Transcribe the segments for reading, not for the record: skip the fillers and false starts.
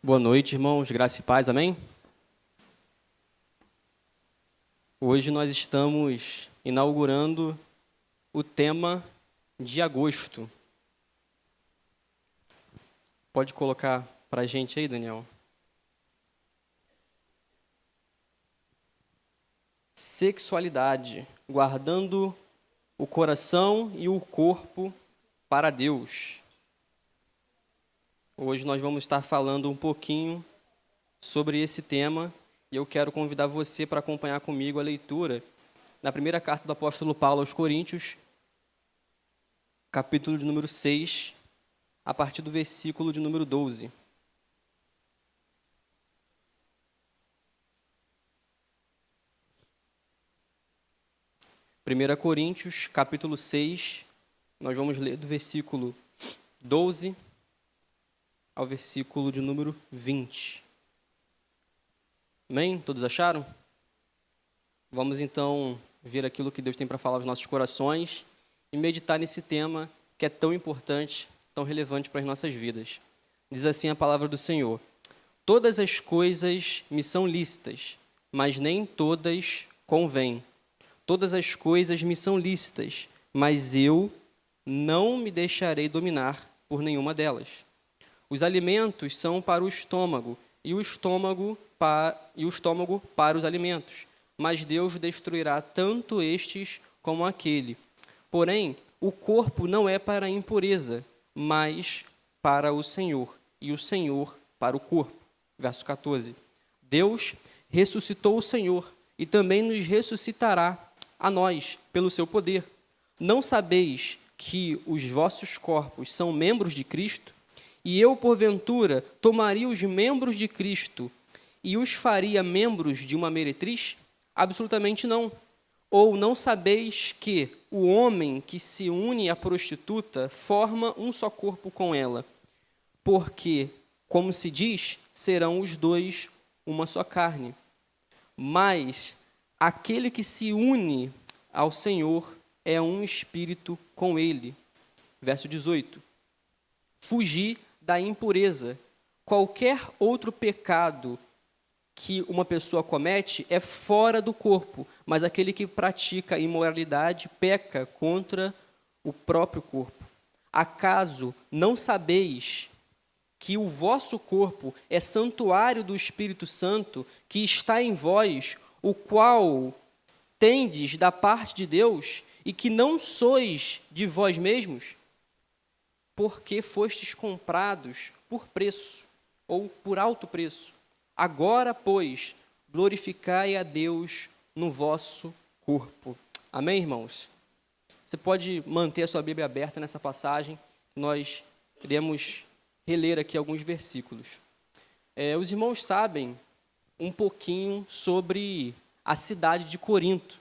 Boa noite, irmãos, graça e paz, amém? Hoje nós estamos inaugurando o tema de agosto. Pode colocar para a gente aí, Daniel? Sexualidade, guardando o coração e o corpo para Deus. Hoje nós vamos estar falando um pouquinho sobre esse tema e eu quero convidar você para acompanhar comigo a leitura na primeira carta do apóstolo Paulo aos Coríntios, capítulo de número 6, a partir do versículo de número 12. Primeira Coríntios, capítulo 6, nós vamos ler do versículo 12 ao versículo de número 20. Amém? Todos acharam? Vamos então ver aquilo que Deus tem para falar aos nossos corações e meditar nesse tema que é tão importante, tão relevante para as nossas vidas. Diz assim a palavra do Senhor: todas as coisas me são lícitas, mas nem todas convêm. Todas as coisas me são lícitas, mas eu não me deixarei dominar por nenhuma delas. Os alimentos são para o estômago, e o estômago para os alimentos, mas Deus destruirá tanto estes como aquele. Porém, o corpo não é para a impureza, mas para o Senhor, e o Senhor para o corpo. Verso 14. Deus ressuscitou o Senhor, e também nos ressuscitará a nós, pelo seu poder. Não sabeis que os vossos corpos são membros de Cristo? E eu, porventura, tomaria os membros de Cristo e os faria membros de uma meretriz? Absolutamente não. Ou não sabeis que o homem que se une à prostituta forma um só corpo com ela? Porque, como se diz, serão os dois uma só carne. Mas aquele que se une ao Senhor é um espírito com ele. Verso 18. Fugir da impureza. Qualquer outro pecado que uma pessoa comete é fora do corpo, mas aquele que pratica a imoralidade peca contra o próprio corpo. Acaso não sabeis que o vosso corpo é santuário do Espírito Santo que está em vós, o qual tendes da parte de Deus, e que não sois de vós mesmos? Porque fostes comprados por preço, ou por alto preço. Agora, pois, glorificai a Deus no vosso corpo. Amém, irmãos? Você pode manter a sua Bíblia aberta nessa passagem, nós iremos reler aqui alguns versículos. Os irmãos sabem um pouquinho sobre a cidade de Corinto,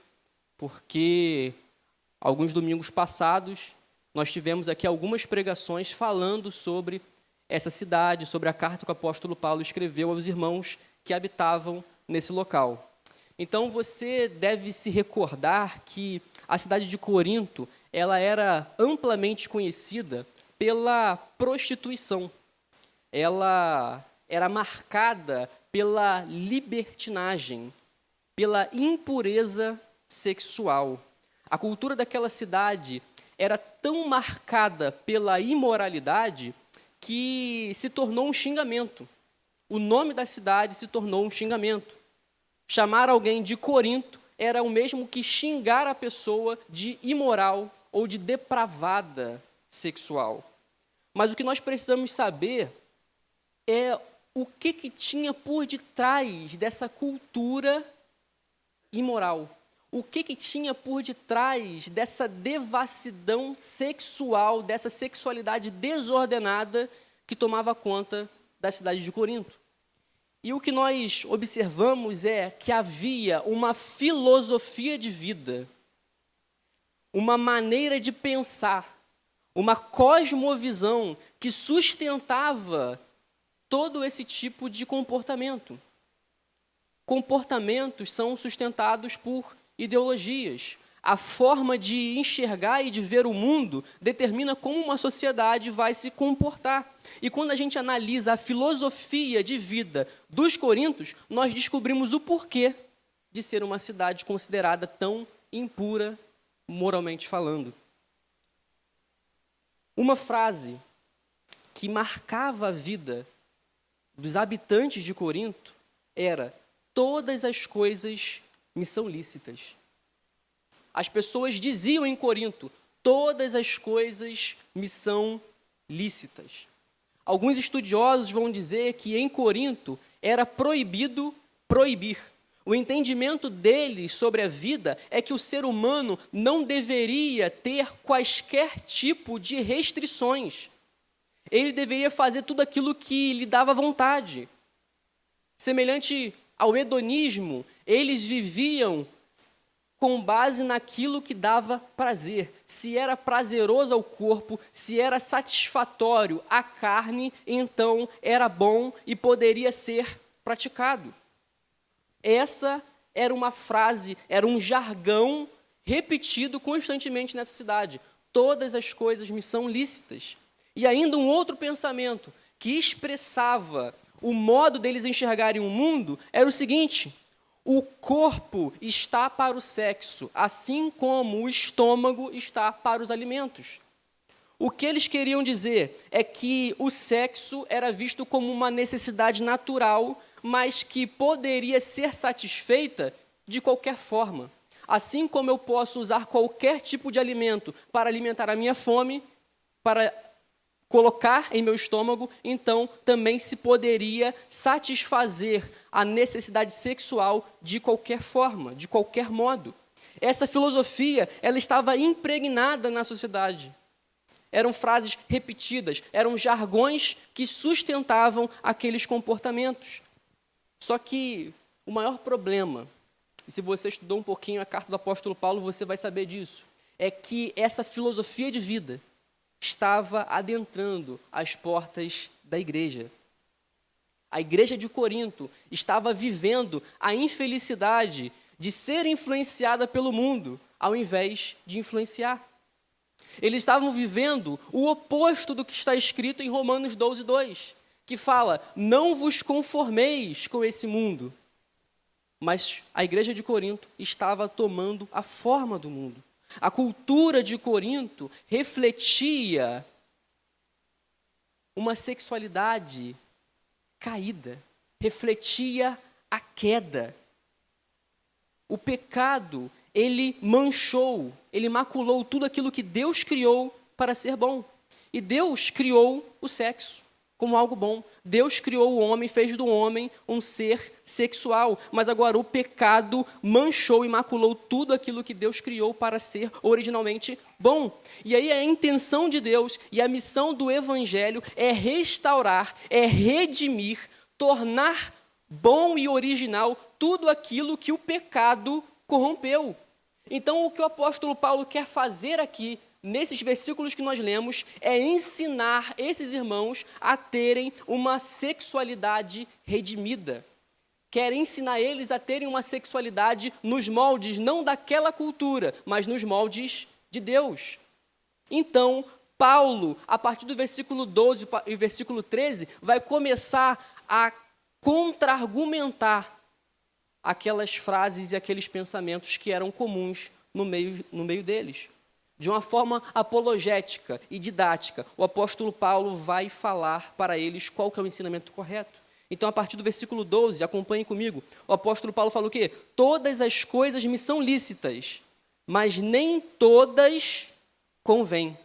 porque alguns domingos passados nós tivemos aqui algumas pregações falando sobre essa cidade, sobre a carta que o apóstolo Paulo escreveu aos irmãos que habitavam nesse local. Então você deve se recordar que a cidade de Corinto, ela era amplamente conhecida pela prostituição. Ela era marcada pela libertinagem, pela impureza sexual. A cultura daquela cidade era tão marcada pela imoralidade que se tornou um xingamento. O nome da cidade se tornou um xingamento. Chamar alguém de Corinto era o mesmo que xingar a pessoa de imoral ou de depravada sexual. Mas o que nós precisamos saber é o que tinha por detrás dessa cultura imoral. O que tinha por detrás dessa devassidão sexual, dessa sexualidade desordenada que tomava conta da cidade de Corinto. E o que nós observamos é que havia uma filosofia de vida, uma maneira de pensar, uma cosmovisão que sustentava todo esse tipo de comportamento. Comportamentos são sustentados por ideologias. a forma de enxergar e de ver o mundo determina como uma sociedade vai se comportar. E quando a gente analisa a filosofia de vida dos coríntios, nós descobrimos o porquê de ser uma cidade considerada tão impura, moralmente falando. Uma frase que marcava a vida dos habitantes de Corinto era: todas as coisas me são lícitas. As pessoas diziam em Corinto: todas as coisas me são lícitas. Alguns estudiosos vão dizer que em Corinto era proibido proibir. O entendimento deles sobre a vida é que o ser humano não deveria ter quaisquer tipo de restrições. Ele deveria fazer tudo aquilo que lhe dava vontade. Semelhante ao hedonismo, eles viviam com base naquilo que dava prazer. Se era prazeroso ao corpo, se era satisfatório à carne, então era bom e poderia ser praticado. Essa era uma frase, era um jargão repetido constantemente nessa cidade. Todas as coisas me são lícitas. E ainda um outro pensamento que expressava o modo deles enxergarem o mundo era o seguinte: o corpo está para o sexo, assim como o estômago está para os alimentos. O que eles queriam dizer é que o sexo era visto como uma necessidade natural, mas que poderia ser satisfeita de qualquer forma. Assim como eu posso usar qualquer tipo de alimento para alimentar a minha fome, para colocar em meu estômago, então também se poderia satisfazer a necessidade sexual de qualquer forma, de qualquer modo. Essa filosofia, ela estava impregnada na sociedade. Eram frases repetidas, eram jargões que sustentavam aqueles comportamentos. Só que o maior problema, e se você estudou um pouquinho a carta do apóstolo Paulo, você vai saber disso, é que essa filosofia de vida estava adentrando as portas da igreja. A igreja de Corinto estava vivendo a infelicidade de ser influenciada pelo mundo, ao invés de influenciar. Eles estavam vivendo o oposto do que está escrito em Romanos 12:2, que fala: não vos conformeis com esse mundo. Mas a igreja de Corinto estava tomando a forma do mundo. A cultura de Corinto refletia uma sexualidade caída, refletia a queda. O pecado, ele manchou, ele maculou tudo aquilo que Deus criou para ser bom. E Deus criou o sexo como algo bom. Deus criou o homem, fez do homem um ser sexual. Mas agora o pecado manchou e maculou tudo aquilo que Deus criou para ser originalmente bom. E aí a intenção de Deus e a missão do Evangelho é restaurar, é redimir, tornar bom e original tudo aquilo que o pecado corrompeu. Então o que o apóstolo Paulo quer fazer aqui, nesses versículos que nós lemos, é ensinar esses irmãos a terem uma sexualidade redimida. Quer ensinar eles a terem uma sexualidade nos moldes, não daquela cultura, mas nos moldes de Deus. Então, Paulo, a partir do versículo 12 e versículo 13, vai começar a contra-argumentar aquelas frases e aqueles pensamentos que eram comuns no meio deles. De uma forma apologética e didática, o apóstolo Paulo vai falar para eles qual que é o ensinamento correto. Então, a partir do versículo 12, acompanhem comigo, o apóstolo Paulo fala o quê? Todas as coisas me são lícitas, mas nem todas convêm.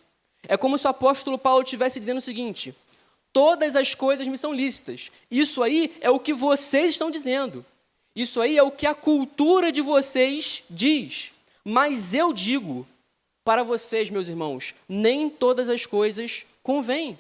É como se o apóstolo Paulo estivesse dizendo o seguinte: todas as coisas me são lícitas. Isso aí é o que vocês estão dizendo. Isso aí é o que a cultura de vocês diz. Mas eu digo para vocês, meus irmãos, nem todas as coisas convêm.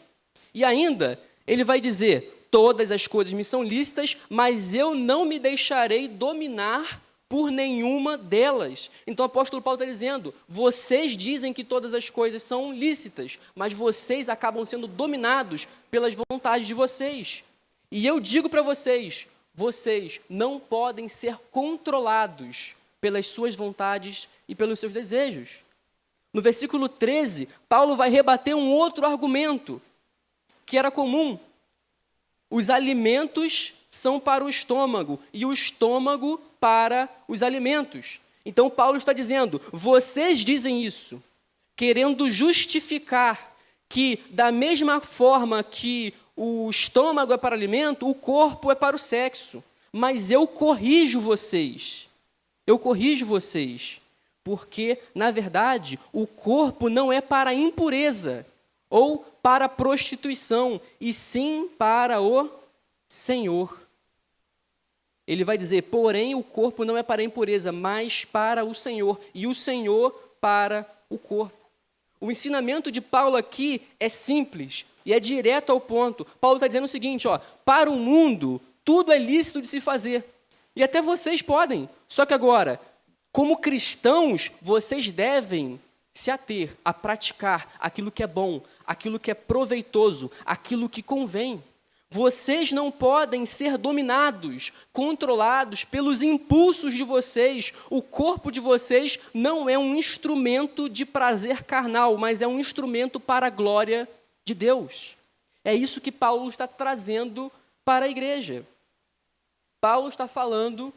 E ainda, ele vai dizer: todas as coisas me são lícitas, mas eu não me deixarei dominar por nenhuma delas. Então o apóstolo Paulo está dizendo: vocês dizem que todas as coisas são lícitas, mas vocês acabam sendo dominados pelas vontades de vocês. E eu digo para vocês, vocês não podem ser controlados pelas suas vontades e pelos seus desejos. No versículo 13, Paulo vai rebater um outro argumento que era comum. Os alimentos são para o estômago e o estômago para os alimentos. Então Paulo está dizendo, vocês dizem isso, querendo justificar que da mesma forma que o estômago é para o alimento, o corpo é para o sexo. Mas eu corrijo vocês, porque, na verdade, o corpo não é para a impureza ou para a prostituição, e sim para o Senhor. Ele vai dizer, porém, o corpo não é para a impureza, mas para o Senhor, e o Senhor para o corpo. O ensinamento de Paulo aqui é simples e é direto ao ponto. Paulo está dizendo o seguinte, para o mundo, tudo é lícito de se fazer. E até vocês podem. Só que agora, como cristãos, vocês devem se ater a praticar aquilo que é bom, aquilo que é proveitoso, aquilo que convém. Vocês não podem ser dominados, controlados pelos impulsos de vocês. O corpo de vocês não é um instrumento de prazer carnal, mas é um instrumento para a glória de Deus. É isso que Paulo está trazendo para a igreja. Paulo está falando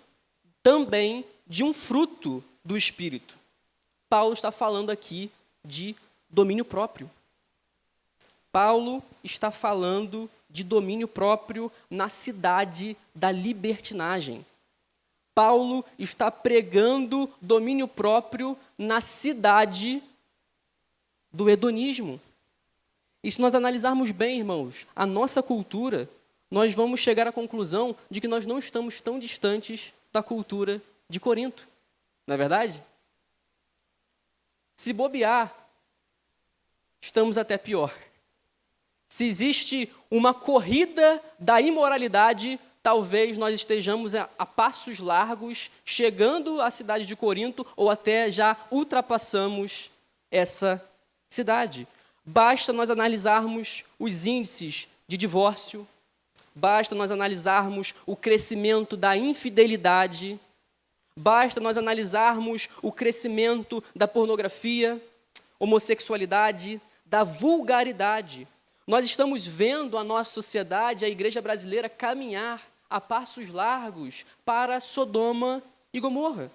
também de um fruto do Espírito. Paulo está falando aqui de domínio próprio. Paulo está falando de domínio próprio na cidade da libertinagem. Paulo está pregando domínio próprio na cidade do hedonismo. E se nós analisarmos bem, irmãos, a nossa cultura, nós vamos chegar à conclusão de que nós não estamos tão distantes da cultura de Corinto. Não é verdade? Se bobear, estamos até pior. Se existe uma corrida da imoralidade, talvez nós estejamos a passos largos, chegando à cidade de Corinto, ou até já ultrapassamos essa cidade. Basta nós analisarmos os índices de divórcio, basta nós analisarmos o crescimento da infidelidade, basta nós analisarmos o crescimento da pornografia, homossexualidade, da vulgaridade. Nós estamos vendo a nossa sociedade, a igreja brasileira, caminhar a passos largos para Sodoma e Gomorra.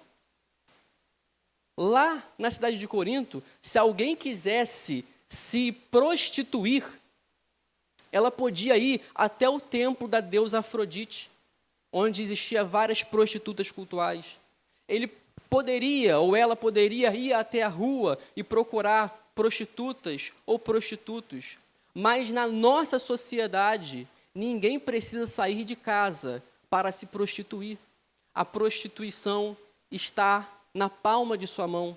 Lá na cidade de Corinto, se alguém quisesse se prostituir, ela podia ir até o templo da deusa Afrodite, onde existia várias prostitutas cultuais. Ele poderia, ou ela poderia ir até a rua e procurar prostitutas ou prostitutos. Mas na nossa sociedade, ninguém precisa sair de casa para se prostituir. A prostituição está na palma de sua mão.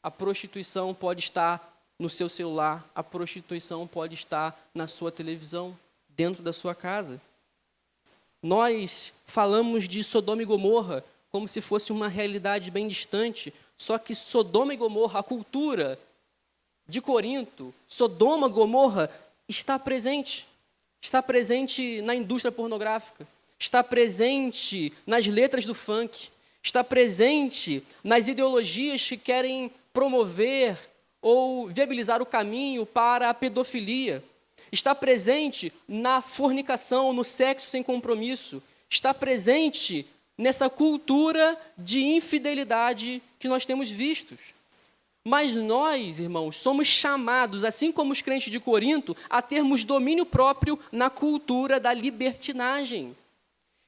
A prostituição pode estar no seu celular. A prostituição pode estar na sua televisão, dentro da sua casa. Nós falamos de Sodoma e Gomorra como se fosse uma realidade bem distante, só que Sodoma e Gomorra, a cultura de Corinto, Sodoma e Gomorra, está presente na indústria pornográfica, está presente nas letras do funk, está presente nas ideologias que querem promover ou viabilizar o caminho para a pedofilia, está presente na fornicação, no sexo sem compromisso, está presente nessa cultura de infidelidade que nós temos vistos. Mas nós, irmãos, somos chamados, assim como os crentes de Corinto, a termos domínio próprio na cultura da libertinagem.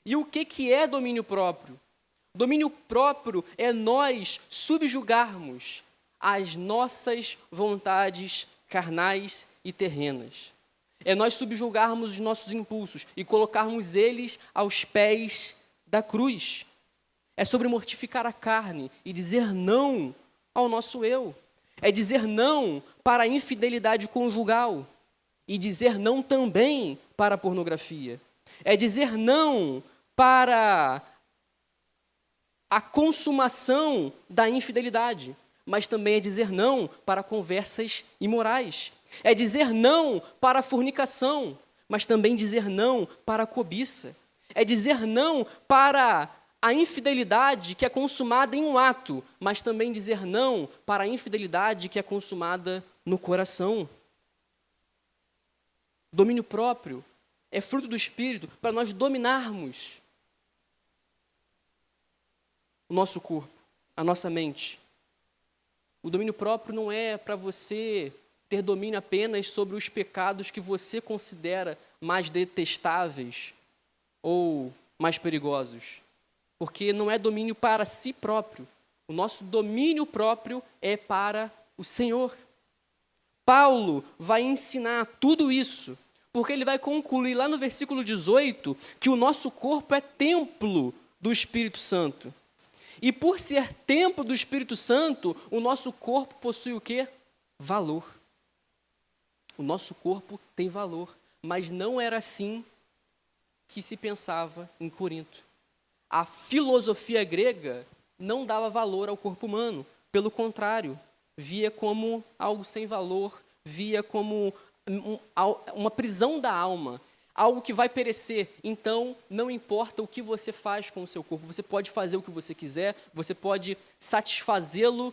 E o que é domínio próprio? Domínio próprio é nós subjugarmos as nossas vontades carnais e terrenas. É nós subjugarmos os nossos impulsos e colocarmos eles aos pés da cruz. É sobre mortificar a carne e dizer não ao nosso eu. É dizer não para a infidelidade conjugal e dizer não também para a pornografia. É dizer não para a consumação da infidelidade, mas também é dizer não para conversas imorais. É dizer não para a fornicação, mas também dizer não para a cobiça. É dizer não para a infidelidade que é consumada em um ato, mas também dizer não para a infidelidade que é consumada no coração. Domínio próprio é fruto do Espírito para nós dominarmos o nosso corpo, a nossa mente. O domínio próprio não é para você ter domínio apenas sobre os pecados que você considera mais detestáveis ou mais perigosos. Porque não é domínio para si próprio. O nosso domínio próprio é para o Senhor. Paulo vai ensinar tudo isso, porque ele vai concluir lá no versículo 18 que o nosso corpo é templo do Espírito Santo. E por ser templo do Espírito Santo, o nosso corpo possui o quê? Valor. O nosso corpo tem valor, mas não era assim que se pensava em Corinto. A filosofia grega não dava valor ao corpo humano, pelo contrário, via como algo sem valor, via como uma prisão da alma, algo que vai perecer. Então, não importa o que você faz com o seu corpo, você pode fazer o que você quiser, você pode satisfazê-lo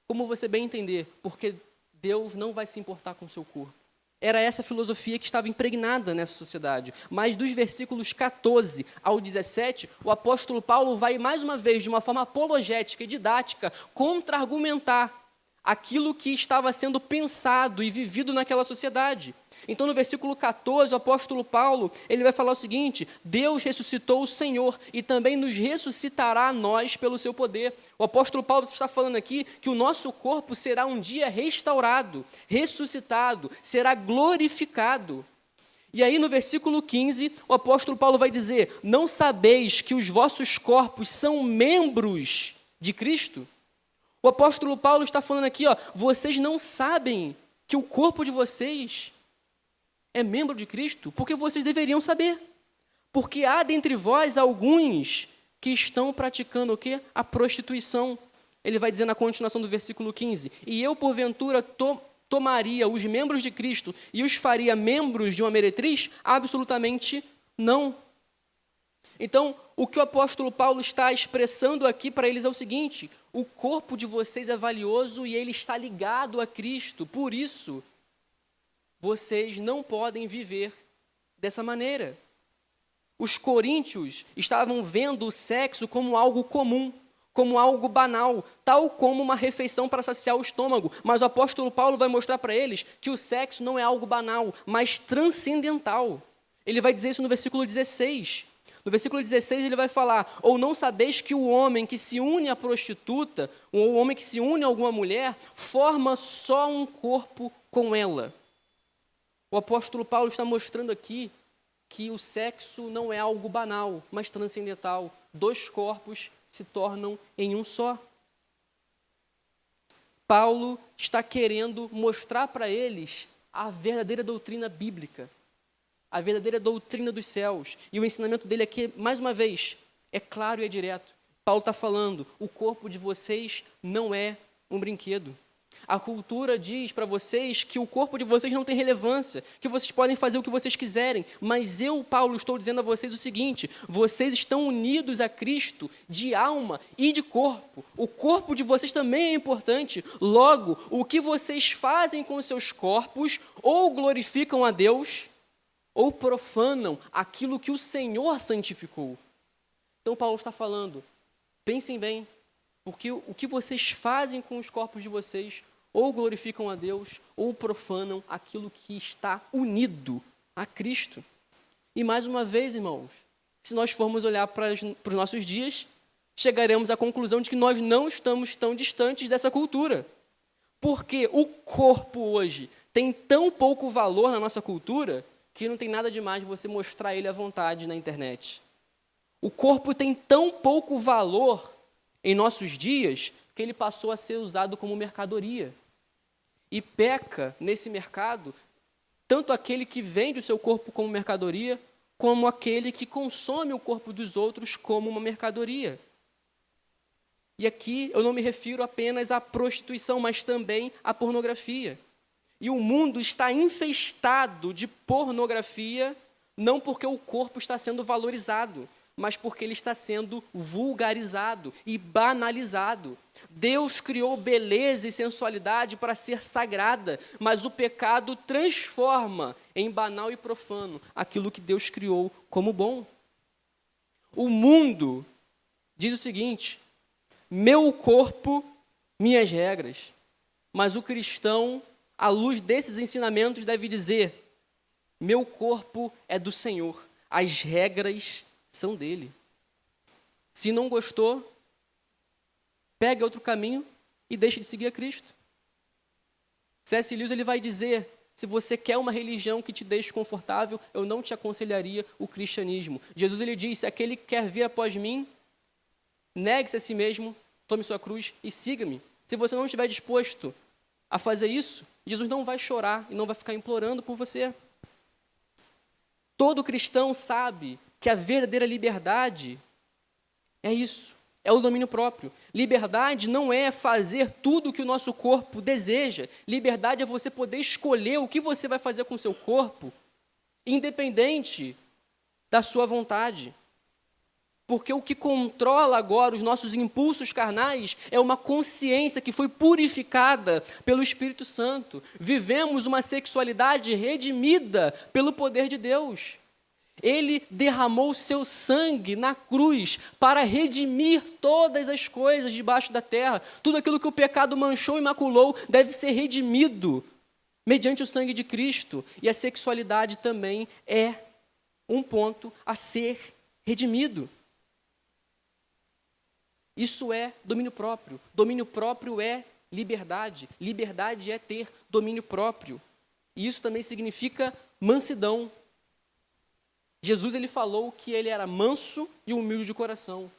como você bem entender, porque Deus não vai se importar com o seu corpo. Era essa filosofia que estava impregnada nessa sociedade. Mas dos versículos 14 ao 17, o apóstolo Paulo vai mais uma vez, de uma forma apologética e didática, contra-argumentar aquilo que estava sendo pensado e vivido naquela sociedade. Então, no versículo 14, o apóstolo Paulo, ele vai falar o seguinte: Deus ressuscitou o Senhor e também nos ressuscitará a nós pelo seu poder. O apóstolo Paulo está falando aqui que o nosso corpo será um dia restaurado, ressuscitado, será glorificado. E aí, no versículo 15, o apóstolo Paulo vai dizer: não sabeis que os vossos corpos são membros de Cristo? O apóstolo Paulo está falando aqui, vocês não sabem que o corpo de vocês é membro de Cristo, porque vocês deveriam saber. Porque há dentre vós alguns que estão praticando o quê? A prostituição. Ele vai dizer na continuação do versículo 15: e eu, porventura, tomaria os membros de Cristo e os faria membros de uma meretriz? Absolutamente não. Então, o que o apóstolo Paulo está expressando aqui para eles é o seguinte: o corpo de vocês é valioso e ele está ligado a Cristo. Por isso, vocês não podem viver dessa maneira. Os coríntios estavam vendo o sexo como algo comum, como algo banal, tal como uma refeição para saciar o estômago. Mas o apóstolo Paulo vai mostrar para eles que o sexo não é algo banal, mas transcendental. Ele vai dizer isso no versículo 16. No versículo 16 ele vai falar: ou não sabeis que o homem que se une à prostituta, ou o homem que se une a alguma mulher, forma só um corpo com ela. O apóstolo Paulo está mostrando aqui que o sexo não é algo banal, mas transcendental. Dois corpos se tornam em um só. Paulo está querendo mostrar para eles a verdadeira doutrina bíblica, a verdadeira doutrina dos céus. E o ensinamento dele aqui, mais uma vez, é claro e é direto. Paulo está falando: o corpo de vocês não é um brinquedo. A cultura diz para vocês que o corpo de vocês não tem relevância, que vocês podem fazer o que vocês quiserem. Mas eu, Paulo, estou dizendo a vocês o seguinte: vocês estão unidos a Cristo de alma e de corpo. O corpo de vocês também é importante. Logo, o que vocês fazem com os seus corpos ou glorificam a Deus, ou profanam aquilo que o Senhor santificou. Então, Paulo está falando: pensem bem, porque o que vocês fazem com os corpos de vocês, ou glorificam a Deus, ou profanam aquilo que está unido a Cristo. E mais uma vez, irmãos, se nós formos olhar para os nossos dias, chegaremos à conclusão de que nós não estamos tão distantes dessa cultura. Porque o corpo hoje tem tão pouco valor na nossa cultura que não tem nada demais de você mostrar ele à vontade na internet. O corpo tem tão pouco valor em nossos dias que ele passou a ser usado como mercadoria. E peca nesse mercado tanto aquele que vende o seu corpo como mercadoria, como aquele que consome o corpo dos outros como uma mercadoria. E aqui eu não me refiro apenas à prostituição, mas também à pornografia. E o mundo está infestado de pornografia, não porque o corpo está sendo valorizado, mas porque ele está sendo vulgarizado e banalizado. Deus criou beleza e sensualidade para ser sagrada, mas o pecado transforma em banal e profano aquilo que Deus criou como bom. O mundo diz o seguinte: meu corpo, minhas regras. Mas o cristão, à luz desses ensinamentos, deve dizer: meu corpo é do Senhor, as regras são dele. Se não gostou, pegue outro caminho e deixe de seguir a Cristo. C.S. Lewis ele vai dizer: se você quer uma religião que te deixe confortável, eu não te aconselharia o cristianismo. Jesus ele diz: se aquele que quer vir após mim, negue-se a si mesmo, tome sua cruz e siga-me. Se você não estiver disposto a fazer isso, Jesus não vai chorar e não vai ficar implorando por você. Todo cristão sabe que a verdadeira liberdade é isso, é o domínio próprio. Liberdade não é fazer tudo o que o nosso corpo deseja. Liberdade é você poder escolher o que você vai fazer com o seu corpo, independente da sua vontade. Porque o que controla agora os nossos impulsos carnais é uma consciência que foi purificada pelo Espírito Santo. Vivemos uma sexualidade redimida pelo poder de Deus. Ele derramou o seu sangue na cruz para redimir todas as coisas debaixo da terra. Tudo aquilo que o pecado manchou e maculou deve ser redimido mediante o sangue de Cristo. E a sexualidade também é um ponto a ser redimido. Isso é domínio próprio. Domínio próprio é liberdade. Liberdade é ter domínio próprio. E isso também significa mansidão. Jesus ele falou que ele era manso e humilde de coração.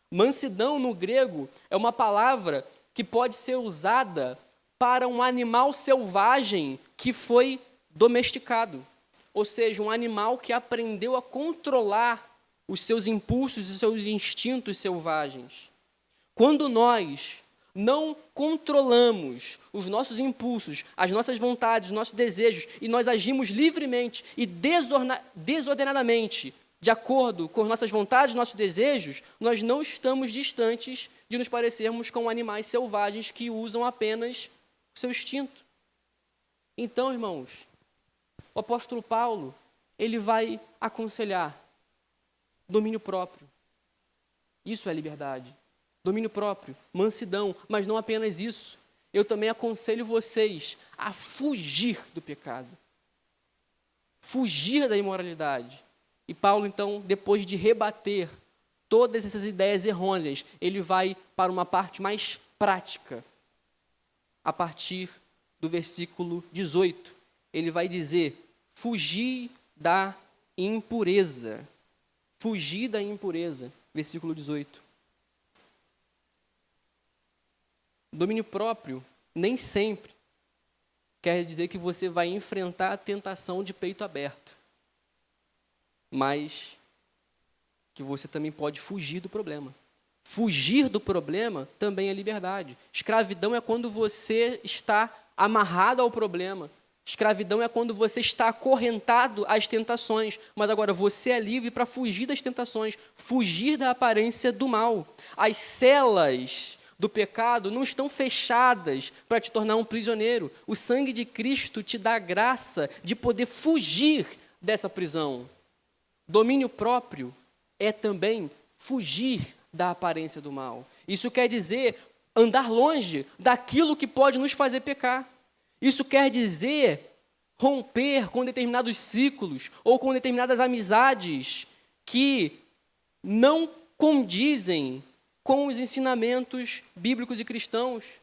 Mansidão no grego é uma palavra que pode ser usada para um animal selvagem que foi domesticado. Ou seja, um animal que aprendeu a controlar os seus impulsos e seus instintos selvagens. Quando nós não controlamos os nossos impulsos, as nossas vontades, os nossos desejos, e nós agimos livremente e desordenadamente, de acordo com as nossas vontades, nossos desejos, nós não estamos distantes de nos parecermos com animais selvagens que usam apenas o seu instinto. Então, irmãos, o apóstolo Paulo, ele vai aconselhar domínio próprio. Isso é liberdade. Domínio próprio, mansidão, mas não apenas isso. Eu também aconselho vocês a fugir do pecado. Fugir da imoralidade. E Paulo, então, depois de rebater todas essas ideias errôneas, ele vai para uma parte mais prática. A partir do versículo 18, ele vai dizer: fugir da impureza. Fugir da impureza. Versículo 18. Domínio próprio nem sempre quer dizer que você vai enfrentar a tentação de peito aberto, mas que você também pode fugir do problema. Fugir do problema também é liberdade. Escravidão é quando você está amarrado ao problema. Escravidão é quando você está acorrentado às tentações, mas agora você é livre para fugir das tentações, fugir da aparência do mal. As celas do pecado não estão fechadas para te tornar um prisioneiro. O sangue de Cristo te dá a graça de poder fugir dessa prisão. Domínio próprio é também fugir da aparência do mal. Isso quer dizer andar longe daquilo que pode nos fazer pecar. Isso quer dizer romper com determinados ciclos ou com determinadas amizades que não condizem com os ensinamentos bíblicos e cristãos.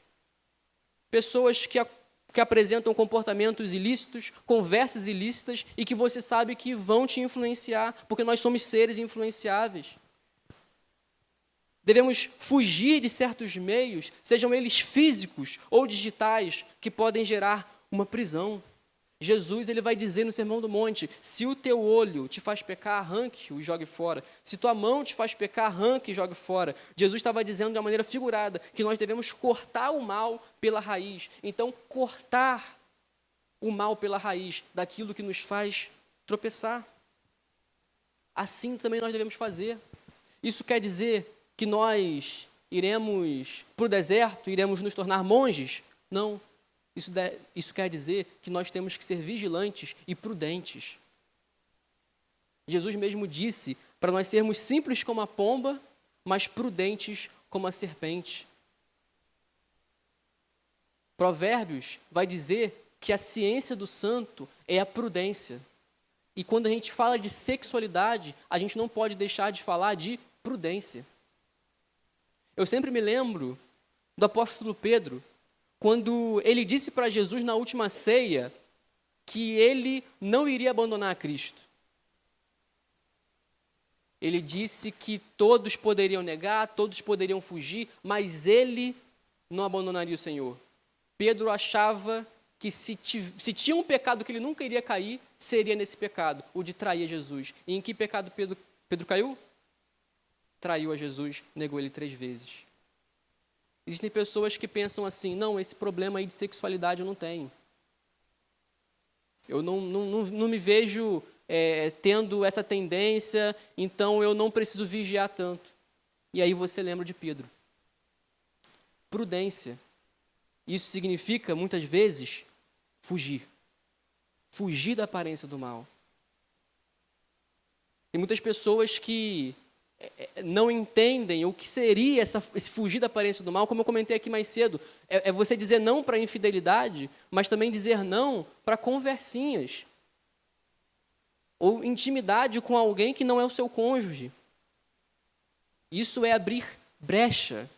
Pessoas que apresentam comportamentos ilícitos, conversas ilícitas e que você sabe que vão te influenciar, porque nós somos seres influenciáveis. Devemos fugir de certos meios, sejam eles físicos ou digitais, que podem gerar uma prisão. Jesus ele vai dizer no Sermão do Monte: se o teu olho te faz pecar, arranque-o e jogue fora. Se tua mão te faz pecar, arranque e jogue fora. Jesus estava dizendo de uma maneira figurada que nós devemos cortar o mal pela raiz. Então, cortar o mal pela raiz daquilo que nos faz tropeçar. Assim também nós devemos fazer. Isso quer dizer que nós iremos para o deserto, iremos nos tornar monges? Não. Isso quer dizer que nós temos que ser vigilantes e prudentes. Jesus mesmo disse para nós sermos simples como a pomba, mas prudentes como a serpente. Provérbios vai dizer que a ciência do santo é a prudência. E quando a gente fala de sexualidade, a gente não pode deixar de falar de prudência. Eu sempre me lembro do apóstolo Pedro, quando ele disse para Jesus na última ceia que ele não iria abandonar a Cristo. Ele disse que todos poderiam negar, todos poderiam fugir, mas ele não abandonaria o Senhor. Pedro achava que se tinha um pecado que ele nunca iria cair, seria nesse pecado, o de trair Jesus. E em que pecado Pedro caiu? Traiu a Jesus, negou ele 3 vezes. Existem pessoas que pensam assim, não, esse problema aí de sexualidade eu não tenho. Eu não me vejo tendo essa tendência, então eu não preciso vigiar tanto. E aí você lembra de Pedro. Prudência. Isso significa, muitas vezes, fugir. Fugir da aparência do mal. Tem muitas pessoas que não entendem o que seria esse fugir da aparência do mal, como eu comentei aqui mais cedo. É você dizer não para a infidelidade, mas também dizer não para conversinhas. Ou intimidade com alguém que não é o seu cônjuge. Isso é abrir brecha.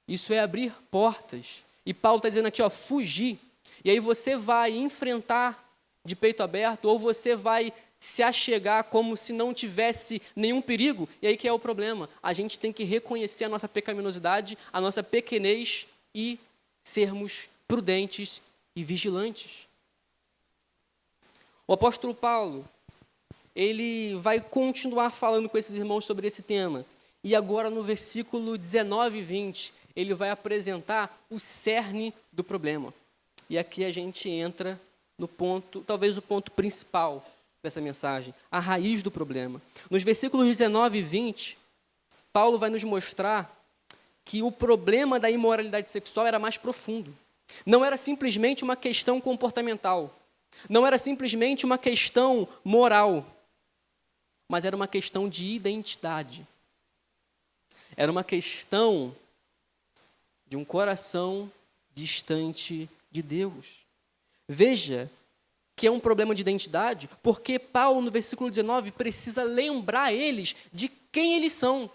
Isso é abrir portas. E Paulo está dizendo aqui, fugir. E aí você vai enfrentar de peito aberto, ou você vai se achegar como se não tivesse nenhum perigo. E aí que é o problema. A gente tem que reconhecer a nossa pecaminosidade, a nossa pequenez e sermos prudentes e vigilantes. O apóstolo Paulo, ele vai continuar falando com esses irmãos sobre esse tema. E agora no versículo 19 e 20, ele vai apresentar o cerne do problema. E aqui a gente entra no ponto, talvez o ponto principal dessa mensagem, a raiz do problema. Nos versículos 19 e 20, Paulo vai nos mostrar que o problema da imoralidade sexual era mais profundo. Não era simplesmente uma questão comportamental. Não era simplesmente uma questão moral. Mas era uma questão de identidade. Era uma questão de um coração distante de Deus. Veja que é um problema de identidade, porque Paulo, no versículo 19, precisa lembrar eles de quem eles são.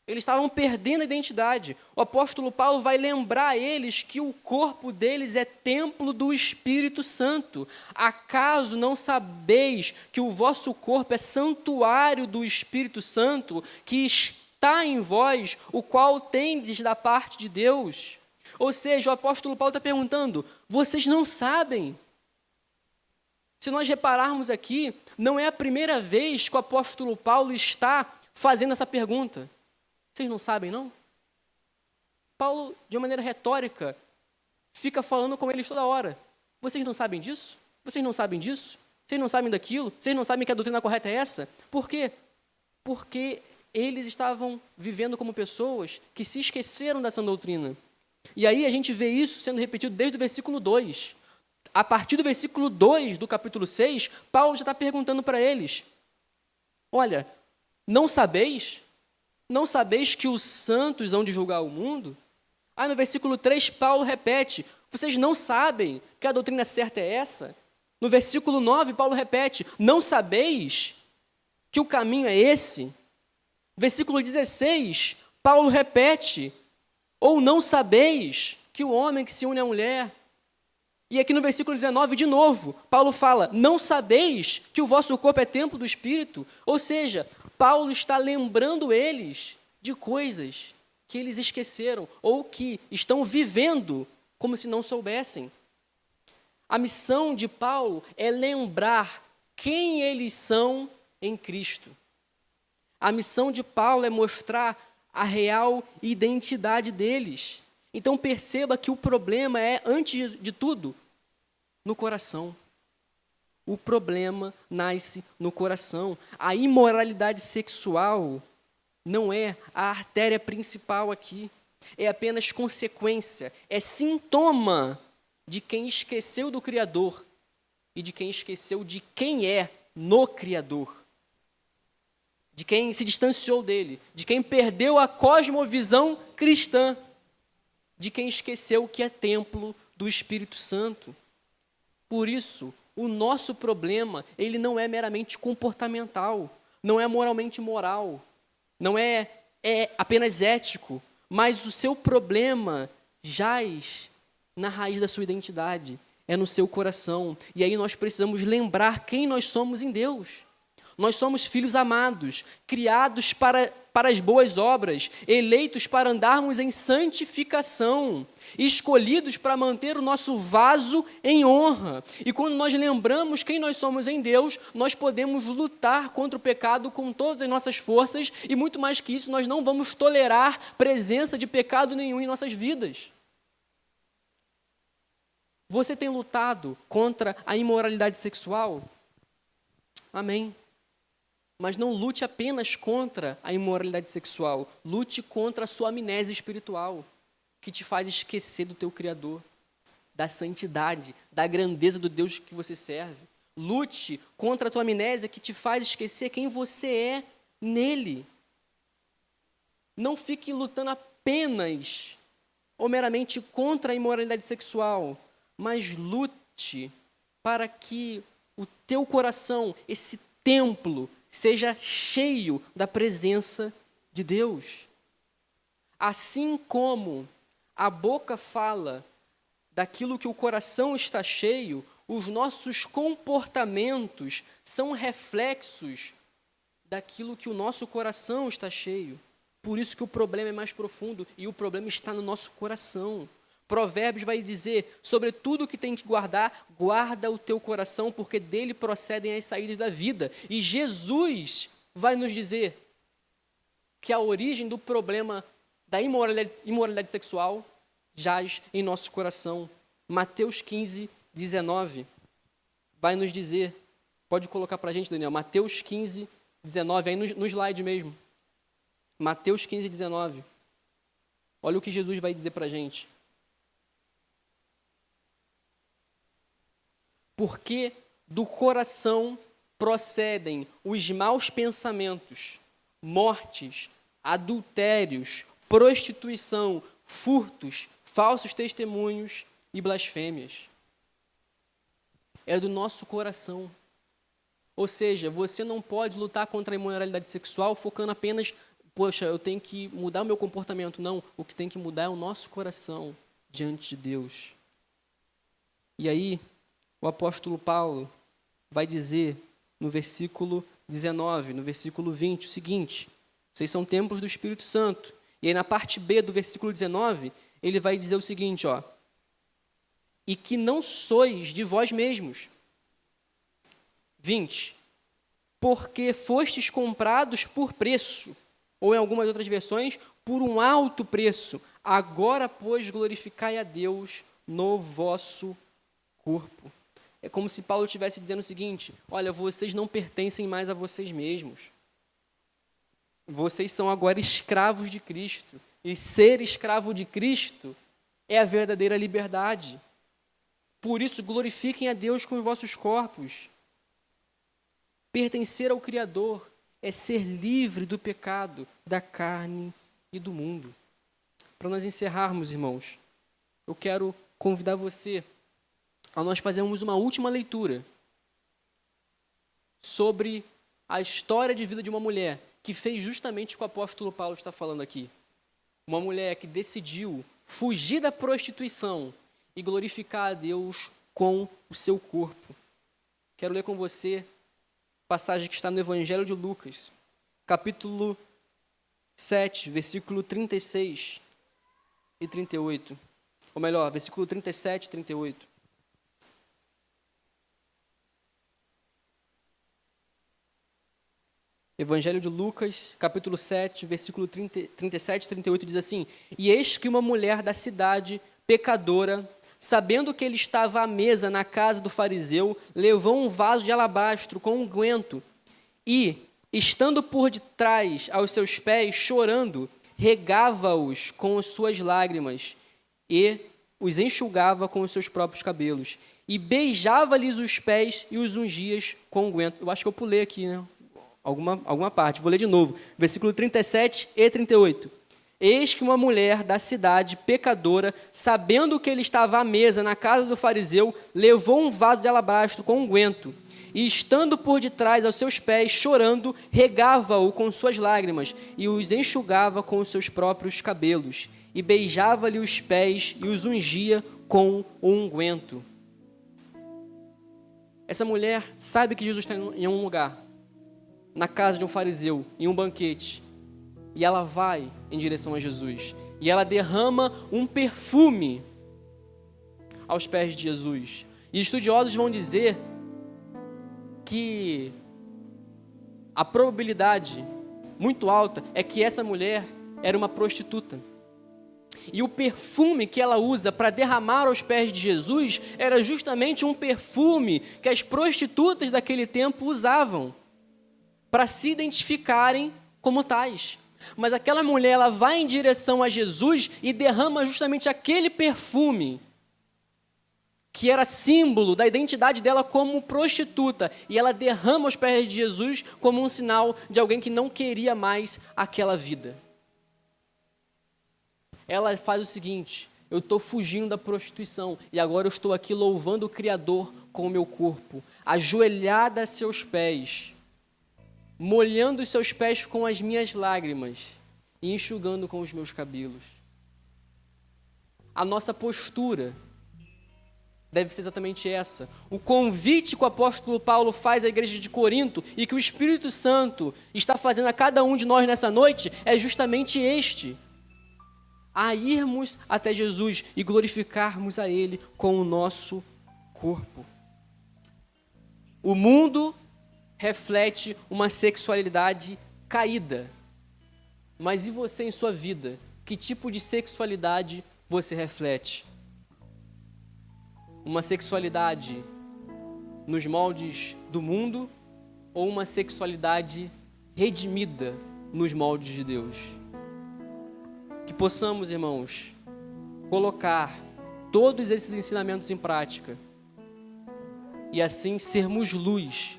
Eles estavam perdendo a identidade. O apóstolo Paulo vai lembrar eles que o corpo deles é templo do Espírito Santo. Acaso não sabeis que o vosso corpo é santuário do Espírito Santo, que está em vós, o qual tendes da parte de Deus? Ou seja, o apóstolo Paulo está perguntando, vocês não sabem? Se nós repararmos aqui, não é a primeira vez que o apóstolo Paulo está fazendo essa pergunta. Vocês não sabem, não? Paulo, de uma maneira retórica, fica falando com eles toda hora. Vocês não sabem disso? Vocês não sabem disso? Vocês não sabem daquilo? Vocês não sabem que a doutrina correta é essa? Por quê? Porque eles estavam vivendo como pessoas que se esqueceram dessa doutrina. E aí a gente vê isso sendo repetido desde o versículo 2. A partir do versículo 2 do capítulo 6, Paulo já está perguntando para eles, olha, não sabeis que os santos hão de julgar o mundo? Aí no versículo 3, Paulo repete, vocês não sabem que a doutrina certa é essa? No versículo 9, Paulo repete, não sabeis que o caminho é esse? Versículo 16, Paulo repete, ou não sabeis que o homem que se une à mulher? E aqui no versículo 19, de novo, Paulo fala, não sabeis que o vosso corpo é templo do Espírito? Ou seja, Paulo está lembrando eles de coisas que eles esqueceram ou que estão vivendo como se não soubessem. A missão de Paulo é lembrar quem eles são em Cristo. A missão de Paulo é mostrar a real identidade deles. Então perceba que o problema é, antes de tudo, no coração. O problema nasce no coração. A imoralidade sexual não é a artéria principal aqui. É apenas consequência, é sintoma de quem esqueceu do Criador e de quem esqueceu de quem é no Criador. De quem se distanciou dele, de quem perdeu a cosmovisão cristã, de quem esqueceu que é templo do Espírito Santo. Por isso, o nosso problema, ele não é meramente comportamental, não é moralmente moral, não é apenas ético, mas o seu problema jaz na raiz da sua identidade, é no seu coração. E aí nós precisamos lembrar quem nós somos em Deus. Nós somos filhos amados, criados para as boas obras, eleitos para andarmos em santificação, escolhidos para manter o nosso vaso em honra. E quando nós lembramos quem nós somos em Deus, nós podemos lutar contra o pecado com todas as nossas forças e, muito mais que isso, nós não vamos tolerar presença de pecado nenhum em nossas vidas. Você tem lutado contra a imoralidade sexual? Amém. Mas não lute apenas contra a imoralidade sexual, lute contra a sua amnésia espiritual, que te faz esquecer do teu Criador, da santidade, da grandeza do Deus que você serve. Lute contra a tua amnésia que te faz esquecer quem você é nele. Não fique lutando apenas ou meramente contra a imoralidade sexual, mas lute para que o teu coração, esse templo, seja cheio da presença de Deus. Assim como a boca fala daquilo que o coração está cheio, os nossos comportamentos são reflexos daquilo que o nosso coração está cheio. Por isso que o problema é mais profundo e o problema está no nosso coração. Provérbios vai dizer, sobre tudo que tem que guardar, guarda o teu coração, porque dele procedem as saídas da vida. E Jesus vai nos dizer que a origem do problema da imoralidade sexual jaz em nosso coração. Mateus 15, 19 vai nos dizer, pode colocar para a gente, Daniel, Mateus 15, 19, aí no slide mesmo. Mateus 15, 19. Olha o que Jesus vai dizer para a gente. Porque do coração procedem os maus pensamentos, mortes, adultérios, prostituição, furtos, falsos testemunhos e blasfêmias. É do nosso coração. Ou seja, você não pode lutar contra a imoralidade sexual focando apenas, poxa, eu tenho que mudar o meu comportamento. Não, o que tem que mudar é o nosso coração diante de Deus. E aí, o apóstolo Paulo vai dizer no versículo 19, no versículo 20, o seguinte: vocês são templos do Espírito Santo. E aí na parte B do versículo 19, ele vai dizer o seguinte, ó: e que não sois de vós mesmos. 20, porque fostes comprados por preço, ou em algumas outras versões, por um alto preço. Agora, pois, glorificai a Deus no vosso corpo. É como se Paulo estivesse dizendo o seguinte: olha, vocês não pertencem mais a vocês mesmos. Vocês são agora escravos de Cristo. E ser escravo de Cristo é a verdadeira liberdade. Por isso, glorifiquem a Deus com os vossos corpos. Pertencer ao Criador é ser livre do pecado, da carne e do mundo. Para nós encerrarmos, irmãos, eu quero convidar você a nós fazermos uma última leitura sobre a história de vida de uma mulher que fez justamente o que o apóstolo Paulo está falando aqui. Uma mulher que decidiu fugir da prostituição e glorificar a Deus com o seu corpo. Quero ler com você a passagem que está no Evangelho de Lucas, capítulo 7, versículo 36 e 38. Ou melhor, versículo 37 e 38. Evangelho de Lucas, capítulo 7, versículo 37 e 38, diz assim: e eis que uma mulher da cidade, pecadora, sabendo que ele estava à mesa na casa do fariseu, levou um vaso de alabastro com unguento e, estando por detrás aos seus pés, chorando, regava-os com as suas lágrimas e os enxugava com os seus próprios cabelos. E beijava-lhes os pés e os ungia com unguento. Eu acho que eu pulei aqui, né? Alguma parte. Vou ler de novo. Versículo 37 e 38. Eis que uma mulher da cidade, pecadora, sabendo que ele estava à mesa na casa do fariseu, levou um vaso de alabastro com unguento, e estando por detrás aos seus pés, chorando, regava-o com suas lágrimas, e os enxugava com os seus próprios cabelos, e beijava-lhe os pés e os ungia com o unguento. Essa mulher sabe que Jesus está em um lugar, na casa de um fariseu, em um banquete, e ela vai em direção a Jesus. E ela derrama um perfume aos pés de Jesus. E estudiosos vão dizer que a probabilidade muito alta é que essa mulher era uma prostituta. E o perfume que ela usa para derramar aos pés de Jesus era justamente um perfume que as prostitutas daquele tempo usavam para se identificarem como tais. Mas aquela mulher, ela vai em direção a Jesus e derrama justamente aquele perfume que era símbolo da identidade dela como prostituta. E ela derrama aos pés de Jesus como um sinal de alguém que não queria mais aquela vida. Ela faz o seguinte: eu estou fugindo da prostituição e agora eu estou aqui louvando o Criador com o meu corpo, ajoelhada a seus pés, molhando os seus pés com as minhas lágrimas e enxugando com os meus cabelos. A nossa postura deve ser exatamente essa. O convite que o apóstolo Paulo faz à igreja de Corinto e que o Espírito Santo está fazendo a cada um de nós nessa noite é justamente este: a irmos até Jesus e glorificarmos a Ele com o nosso corpo. O mundo reflete uma sexualidade caída. Mas e você em sua vida? Que tipo de sexualidade você reflete? Uma sexualidade nos moldes do mundo ou uma sexualidade redimida nos moldes de Deus? Que possamos, irmãos, colocar todos esses ensinamentos em prática e assim sermos luz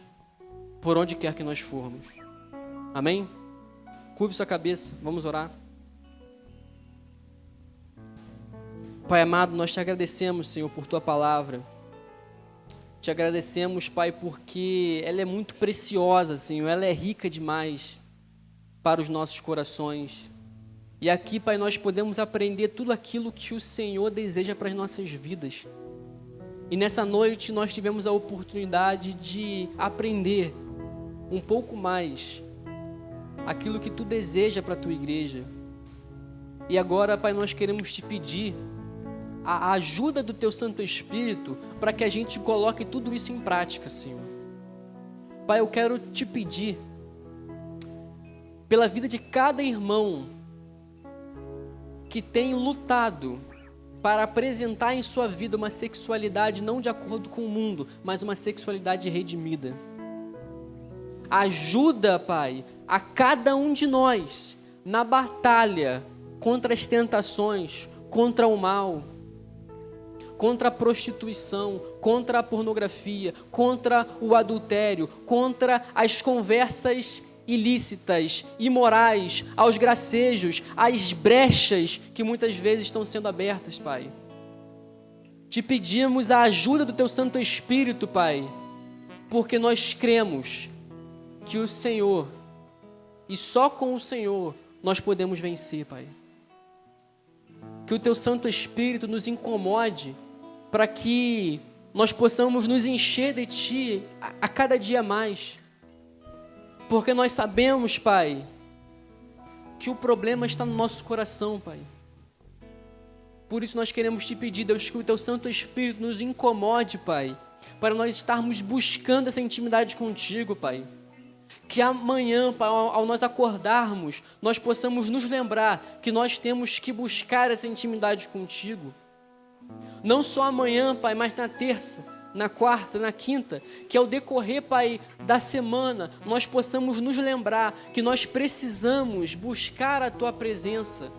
por onde quer que nós formos. Amém? Curve sua cabeça, vamos orar. Pai amado, nós te agradecemos, Senhor, por tua palavra. Te agradecemos, Pai, porque ela é muito preciosa, Senhor, ela é rica demais para os nossos corações. E aqui, Pai, nós podemos aprender tudo aquilo que o Senhor deseja para as nossas vidas. E nessa noite nós tivemos a oportunidade de aprender um pouco mais aquilo que tu deseja para a tua igreja. E agora, Pai, nós queremos te pedir a ajuda do teu Santo Espírito para que a gente coloque tudo isso em prática, Senhor. Pai, eu quero te pedir pela vida de cada irmão que tem lutado para apresentar em sua vida uma sexualidade não de acordo com o mundo, mas uma sexualidade redimida. Ajuda, Pai, a cada um de nós na batalha contra as tentações, contra o mal, contra a prostituição, contra a pornografia, contra o adultério, contra as conversas ilícitas, imorais, aos gracejos, às brechas que muitas vezes estão sendo abertas, Pai. Te pedimos a ajuda do teu Santo Espírito, Pai, porque nós cremos que o Senhor, e só com o Senhor, nós podemos vencer, Pai. Que o teu Santo Espírito nos incomode para que nós possamos nos encher de Ti a cada dia mais. Porque nós sabemos, Pai, que o problema está no nosso coração, Pai. Por isso nós queremos te pedir, Deus, que o teu Santo Espírito nos incomode, Pai, para nós estarmos buscando essa intimidade contigo, Pai. Que amanhã, Pai, ao nós acordarmos, nós possamos nos lembrar que nós temos que buscar essa intimidade contigo. não só amanhã, Pai, mas na terça, na quarta, na quinta, que ao decorrer, Pai, da semana, nós possamos nos lembrar que nós precisamos buscar a Tua presença,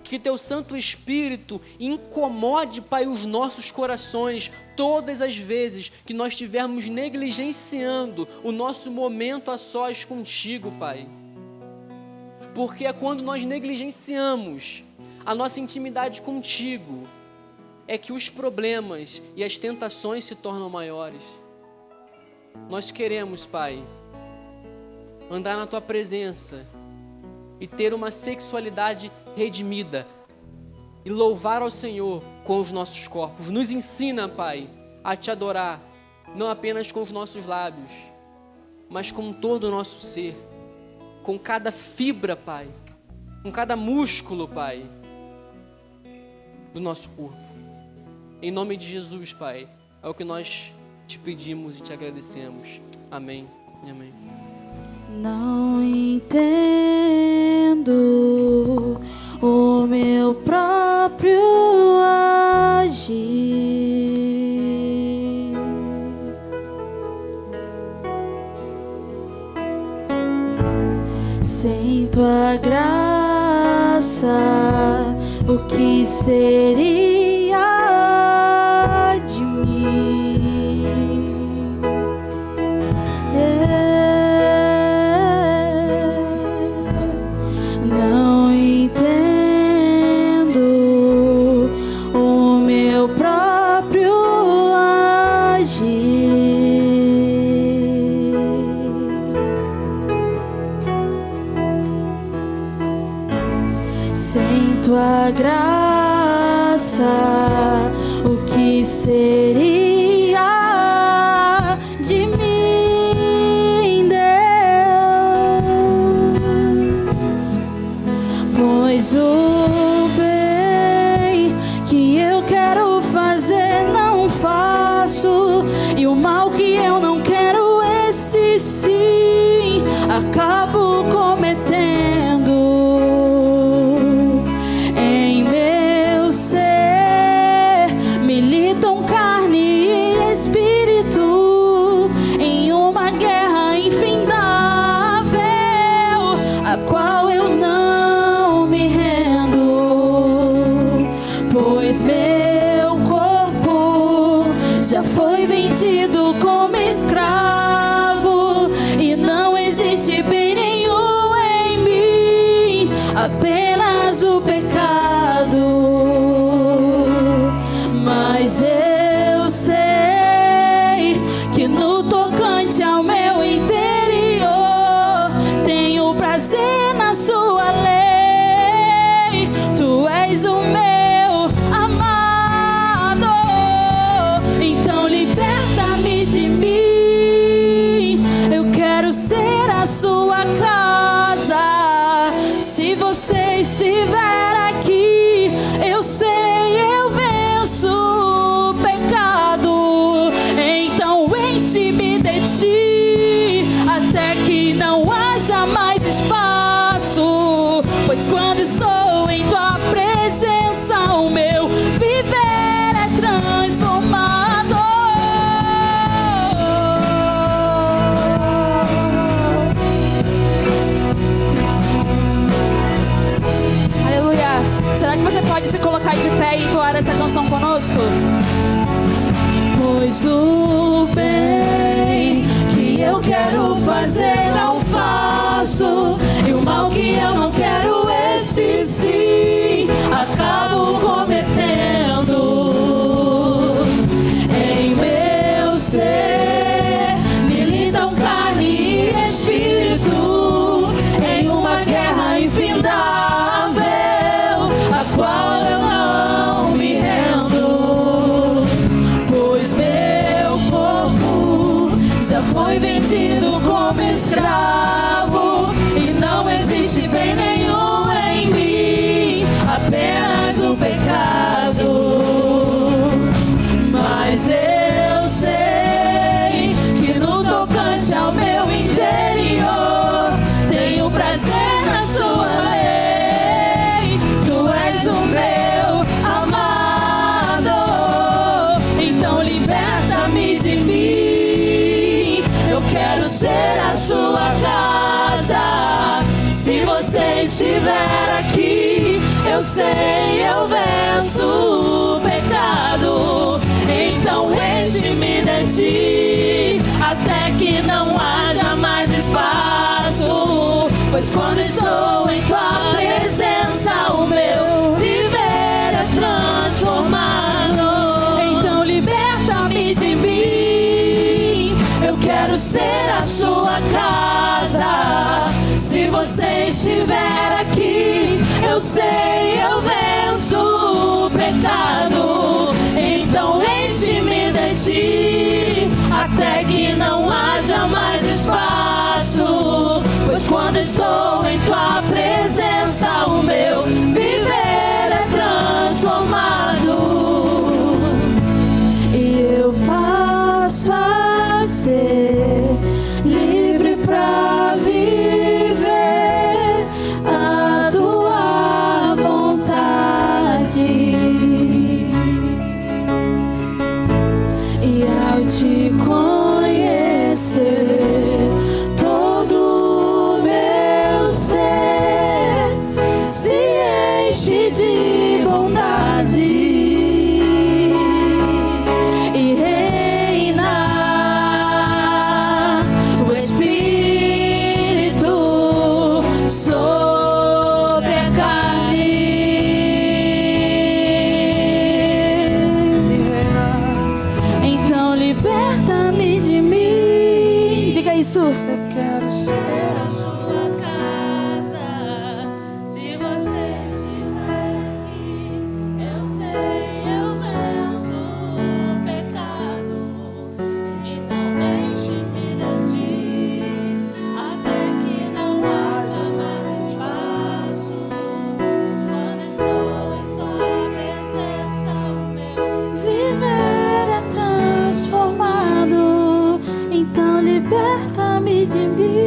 que Teu Santo Espírito incomode, Pai, os nossos corações todas as vezes que nós estivermos negligenciando o nosso momento a sós contigo, Pai. Porque é quando nós negligenciamos a nossa intimidade contigo, é que os problemas e as tentações se tornam maiores. Nós queremos, Pai, andar na Tua presença e ter uma sexualidade redimida e louvar ao Senhor com os nossos corpos. Nos ensina, Pai, a Te adorar, não apenas com os nossos lábios, mas com todo o nosso ser, com cada fibra, Pai, com cada músculo, Pai, do nosso corpo. Em nome de Jesus, Pai, é o que nós Te pedimos e Te agradecemos. Amém e amém. Não entendo o meu próprio agir. Sem Tua graça, o que seria de mim? Não entendo o meu próprio agir. Sem Tua graça, o que seria de mim, Deus? Pois o bem que eu quero fazer não faço, e o mal que eu não quero, esse sim acabo cometendo. Em meu ser militam carne e espírito, em uma guerra infindável, a qual eu não me rendo, pois meu corpo já foi vendido como escravo, e não existe bem nenhum em mim, apenas o pecado. Mas eu sei que no tocante ao meu interior tenho prazer na Sua lei. Tu és o meu amado, então liberta-me de mim. Eu quero ser a Sua casa. Se você estiver aqui, eu sei, eu venço o pecado. Então enche-me de Ti, até que não haja mais espaço. Pois quando estou em Tua presença, o meu viver é transformado. Aleluia. Será que você pode se colocar de pé e entoar essa canção conosco? Pois o bem que eu quero fazer não faço, e o mal que eu não quero, esse sim acabo cometendo. Em meu ser militam carne e espírito, em uma guerra infindável, a qual eu não me rendo, pois meu corpo já foi vendido como escravo, e não existe bem nenhum em mim, apenas o pecado. Mas eu sei que no tocante ao meu interior tenho prazer na Sua lei. Tu és o meu amado, quero ser a sua casa. Se você estiver aqui, eu sei, eu venço o pecado. Então enche-me de ti, até que não haja mais espaço. Pois quando estou em tua presença, o meu viver é transformado. Então liberta-me de mim, eu quero ser a sua casa. Se você estiver aqui, eu sei, eu venço o pecado. Então enche-me de ti, até que não haja mais espaço. Pois quando estou em tua presença, o meu viver é transformado. E eu passo a ser livre pra viver a tua vontade. E ao te conhecer, todo meu ser se enche de bondade e reina o Espírito sobre a carne. Então liberta-me de mim. Diga isso. Eu quero ser a sua casa. Se você estiver aqui, eu sei, eu venço o pecado. Então enche-me de ti, até que não haja mais espaço. Pois quando estou em tua presença, o meu viver é transformado. Então liberta-me de mim.